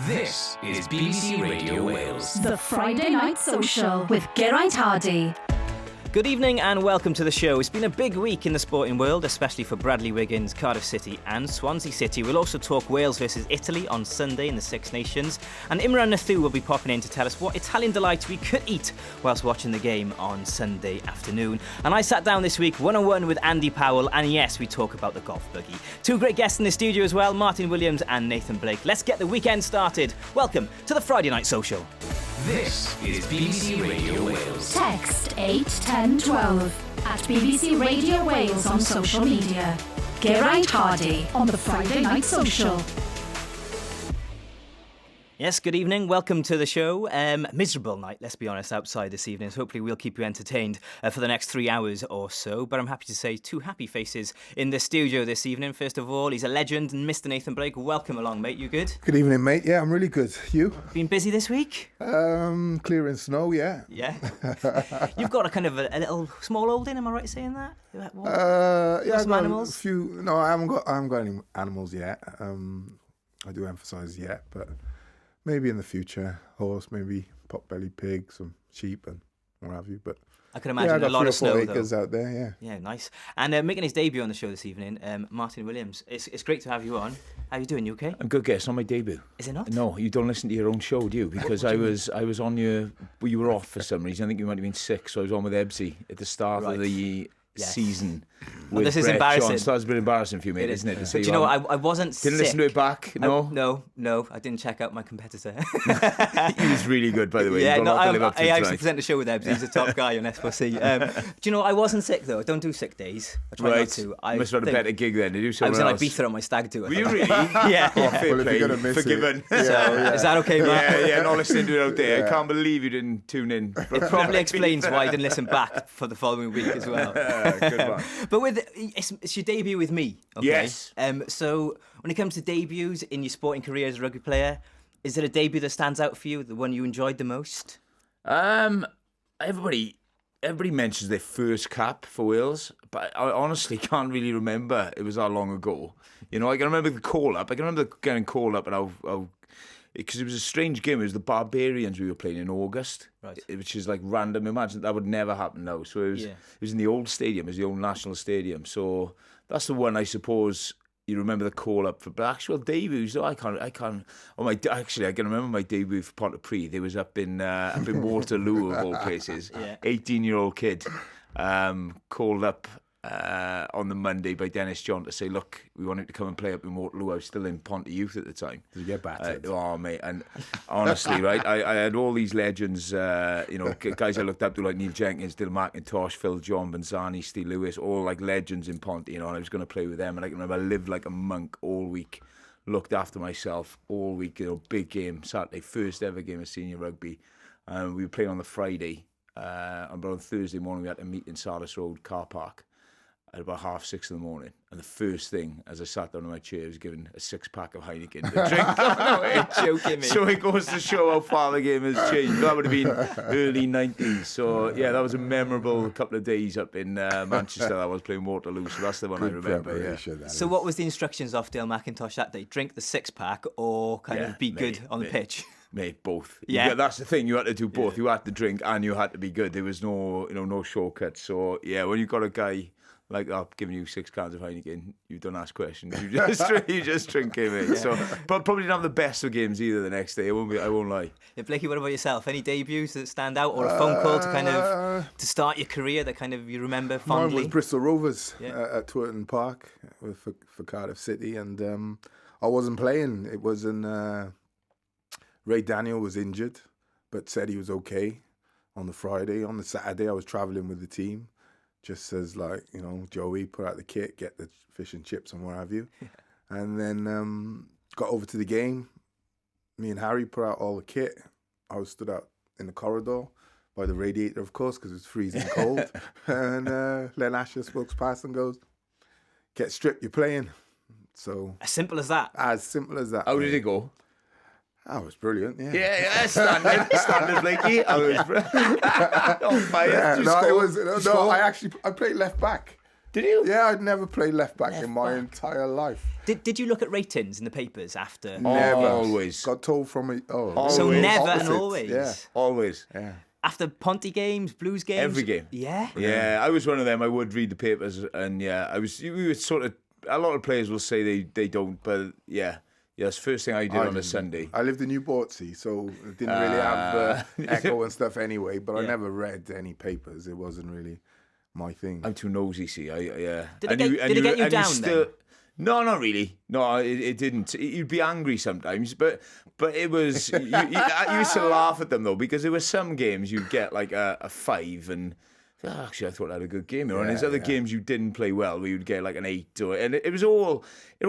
This is BBC Radio Wales. The Friday Night Social with Geraint Hardy. Good evening and welcome to the show. It's been a big week in the sporting world, especially for Bradley Wiggins, Cardiff City and Swansea City. We'll also talk Wales versus Italy on Sunday in the Six Nations. And Imran Nathu will be popping in to tell us what Italian delights we could eat whilst watching the game on Sunday afternoon. And I sat down this week one-on-one with Andy Powell, and yes, we talk about the golf buggy. Two great guests in the studio as well, Martin Williams and Nathan Blake. Let's get the weekend started. Welcome to the Friday Night Social. This is BBC Radio Wales. Text 81012 at BBC Radio Wales on social media. Geraint Hardy on the Friday Night Social. Yes, good evening. Welcome to the show. Miserable night, let's be honest, outside this evening. So hopefully we'll keep you entertained for the next 3 hours or so. But I'm happy to say two happy faces in the studio this evening. First of all, he's a legend, Mr. Nathan Blake. Welcome along, mate. You good? Good evening, mate. Yeah, I'm really good. You? Been busy this week? Clearing snow, yeah. Yeah. You've got a kind of a little small holding, am I right saying that? Yeah, Got I've some got animals? a few. No, I haven't got any animals yet. I do emphasise yet, but maybe in the future, horse, maybe pot-bellied pig, some sheep, and what have you. But I can imagine I a lot of snow, acres though. out there. Yeah. Yeah, nice. And making his debut on the show this evening, Martin Williams. It's great to have you on. How are you doing? You okay? I'm good, guess on my debut. Is it not? No, you don't listen to your own show, do you? Because I was on your. Well, you were off for some reason. I think you might have been sick, so I was on with Ebsy at the start of the season. Well, this is Brett embarrassing. John. So that's a bit embarrassing for you, mate, isn't it? To But see you know what? I wasn't didn't sick. listen to it back. No, No, I didn't check out my competitor. he was really good, by the way. Yeah, You've got a lot to live up to I actually tonight. present the show with Ebs. He's a top guy on S4C. Do you know, I wasn't sick, though. I don't do sick days. I try not to. You must have had a better gig then. Did you? I was in else? Ibiza on my stag do. Were you really? Yeah. Oh, fair Well, if play. you're gonna miss it. Forgiven. So, is that okay, Matt? Yeah, not listening to it out there. I can't believe you didn't tune in. It probably explains why I didn't listen back for the following week as well. Good man. But it's your debut with me, okay? Yes. So when it comes to debuts in your sporting career as a rugby player, is there a debut that stands out for you, the one you enjoyed the most? Everybody mentions their first cap for Wales, but I honestly can't really remember. It was that long ago. You know, I can remember the call up. I can remember getting called up, and how because it was a strange game. It was the Barbarians we were playing in August, Right. Which is like random. Imagine that would never happen now. So it was in the old stadium, it was the old National Stadium. So that's the one I suppose you remember the call up for. But actual debuts, though, I can't. Oh my! Actually, I can remember my debut for Pontypridd. It was up in Waterloo of all places. Yeah. 18-year-old kid called up on the Monday by Dennis John to say, look, we want him to come and play up in Waterloo. I was still in Ponty Youth at the time. Did you get battered? Oh, mate. And honestly, right, I had all these legends, guys I looked up to like Neil Jenkins, Dylan McIntosh, Phil John, Banzani, Steve Lewis, all like legends in Ponty, and I was going to play with them. And I can remember I lived like a monk all week, looked after myself all week. Big game, Saturday, first ever game of senior rugby. We were playing on the Friday. And on Thursday morning, we had to meet in Sardis Road car park at about 6:30 in the morning, and the first thing as I sat down in my chair was given a 6-pack of Heineken to drink. You're joking me. So it goes to show how far the game has changed. That would have been early 90s. So yeah, that was a memorable couple of days up in Manchester. I was playing Waterloo, so that's the one I remember. Yeah. So what was the instructions off Dale McIntosh that day? Drink the 6-pack or kind of be good on the pitch? Mate, both. Yeah. That's the thing. You had to do both. You had to drink and you had to be good. There was no shortcuts. So yeah, when you've got a guy like that giving you 6 cans of Heineken, you don't ask questions. You just drink it, mate. So, but probably didn't have the best of games either the next day. I won't lie. Yeah, Blakey, what about yourself? Any debuts that stand out, or a phone call to kind of to start your career that kind of you remember Mine fondly? was Bristol Rovers Yeah. at Twerton Park for Cardiff City, and I wasn't playing. It was Ray Daniel was injured, but said he was okay on the Friday. On the Saturday, I was travelling with the team. Just says Joey, put out the kit, get the fish and chips and what have you. And then got over to the game. Me and Harry put out all the kit. I was stood out in the corridor by the radiator, of course, because it was freezing cold. And Len Asher spokes past and goes, get stripped, you're playing. So As simple as that. as simple as that. How did it go? That was brilliant, yeah. Yeah, standard, Blakey. I was on fire. Yeah, no, it was I played left back. Did you? Yeah, I'd never played left back in my entire life. Did you look at ratings in the papers after? Never. Always. Got told from a... Oh, Always. So never and opposites. always. Yeah. Always. Yeah. After Ponty games, Blues games. Every game. Yeah. Yeah, I was one of them. I would read the papers, and we were sort of. A lot of players will say they don't, but that's the first thing I did on a Sunday. I lived in New Portsea, so I didn't really have Echo and stuff anyway, but I never read any papers. It wasn't really my thing. I'm too nosy, see. Did it get you down then? No, not really. No, it didn't. You'd be angry sometimes, but it was. you used to laugh at them though, because there were some games you'd get like a 5 and. Actually, I thought I had a good game. And there's other games you didn't play well where you'd get like an 8 and it all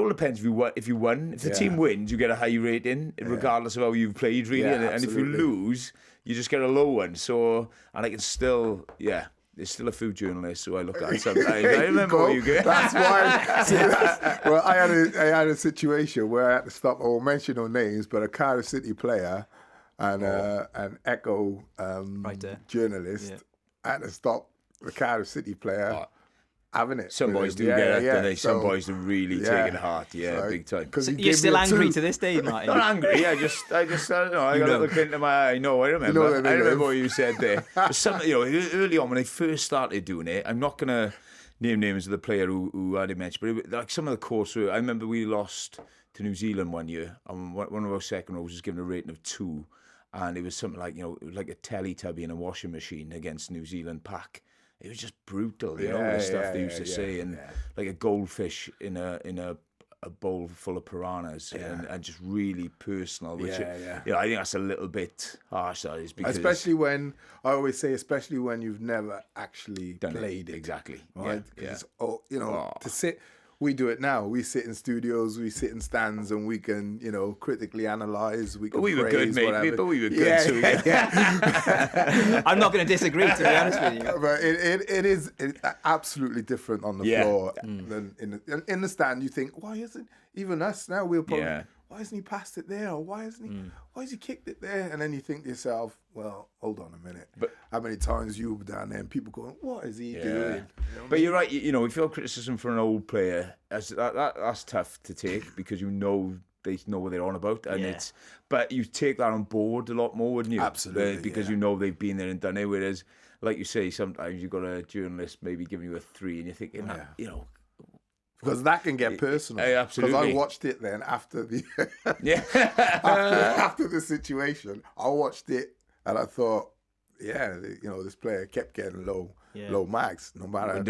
depends if you won. If the team wins, you get a high rating regardless of how you've played, really. And if you lose, you just get a low one. So, and I can still, there's still a few journalists who I look at sometimes. I remember what you get. That's why. Well, I had a situation where I had to stop. I won't mention no names, but a Cardiff City player and an Echo journalist. I had to stop the Cardiff City player having it. Some boys do get it, don't they? Some boys do really take it hard, big time. So you're still angry to this day, Martin? Not angry, I don't know. I got a look into my eye. No, I remember. I remember what you said there. But early on when I first started doing it, I'm not going to name names of the player who had it mentioned, but like some of the course, I remember we lost to New Zealand one year, and one of our second rows was given a rating of 2. And it was something like, like a Teletubby in a washing machine against New Zealand pack. It was just brutal, the stuff they used to say. And like a goldfish in a bowl full of piranhas and just really personal. Which I think that's a little bit harsh, that is. Because especially when you've never actually played it. Exactly. Right? To sit... We do it now. We sit in studios, we sit in stands, and we can, critically analyse. We were good, mate. But we were good. I'm not going to disagree, to be honest with you. But it is absolutely different on the floor than in the stand. You think, why isn't even us now? We'll probably why hasn't he passed it there? Or why hasn't he? Why has he kicked it there? And then you think to yourself, well, hold on a minute. But how many times you were down there and people going, what is he doing? But you're right. If you're criticism for an old player, that's tough to take because they know what they're on about, and but you take that on board a lot more, wouldn't you? Absolutely, because they've been there and done it. Whereas, like you say, sometimes you've got a journalist maybe giving you a 3, and you're thinking, because that can get personal. Absolutely. Because I watched it then after the after the situation. I watched it and I thought, this player kept getting low marks, no matter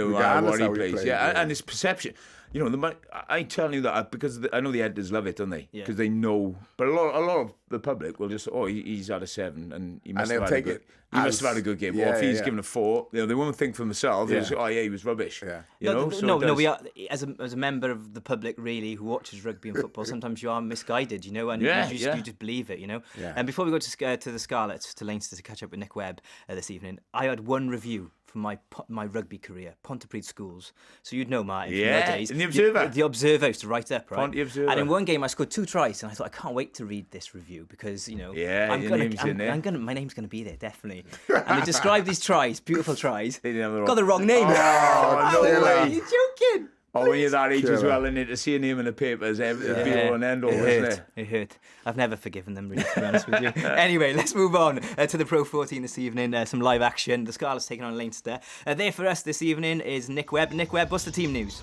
what he plays. Played, and his perception. I'm telling you that because I know the editors love it, don't they? Because they know. But a lot of the public will just, he's had a 7 and he must have had a good. He must have had a good game. Or if he's given a 4, they won't think for themselves. They'll say, he was rubbish. Yeah. We are as a member of the public really who watches rugby and football. Sometimes you are misguided, and you just believe it, Yeah. And before we go to the Scarlets, to Leinster to catch up with Nick Webb this evening, I had one review from my rugby career, Pontypridd Schools. So you'd know, Martin, from your days. In the Observer. The Observer used to write up, right? Ponty Observer. And in one game I scored 2 tries, and I thought, I can't wait to read this review because, my name's going to be there, definitely. And they described these tries, beautiful tries. They didn't have got the wrong name. Oh, no way. You're joking. When you're that age as well, and to see a name in the papers, it'd be all and end all, isn't it? It hurt. I've never forgiven them, really, to be honest with you. Anyway, let's move on to the Pro 14 this evening. Some live action. The Scarlets taking on Leinster. There for us this evening is Nick Webb. Nick Webb, what's the team news?